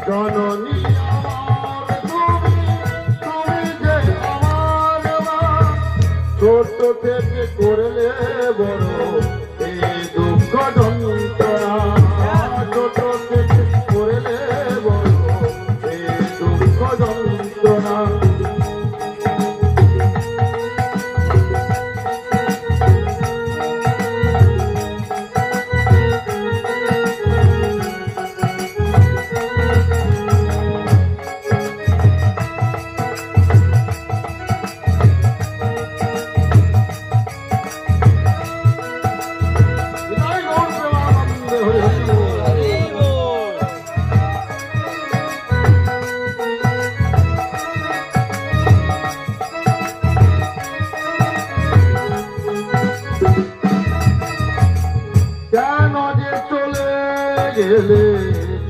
জননী আমার তুমি, তুমি যে আমার মা, ছোট থেকে করলে বড় এই দুঃখ যন্ত্রণা, ছোট থেকে করলে বড় এই দুঃখ যন্ত্রণা। গেলে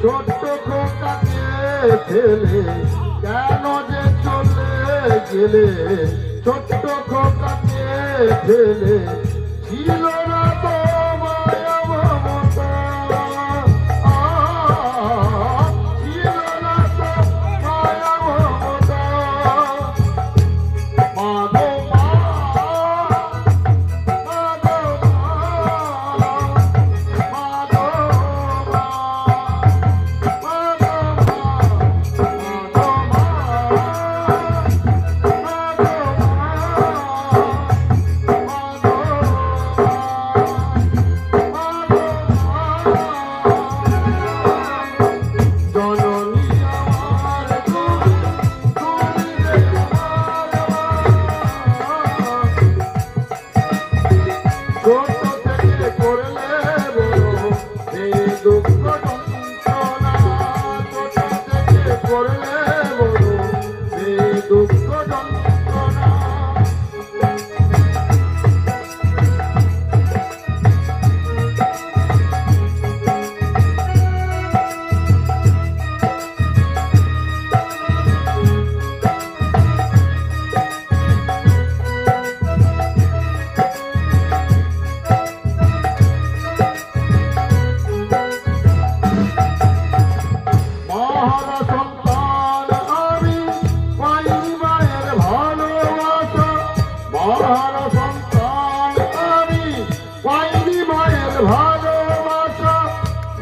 ছোট্ট খোকাকে ফেলে, কেন যে চলে গেলে ছোট্ট খোকাকে ফেলে, ছিল না তো মায়া মমতা, ছিল না তো মায়া মমতা। মাগো মা, মাগো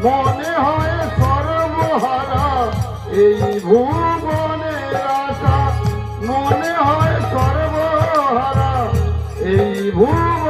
মনে হয় সর্বহারা এই ভুবনের আশা, মনে হয় সর্বহারা এই ভুবন।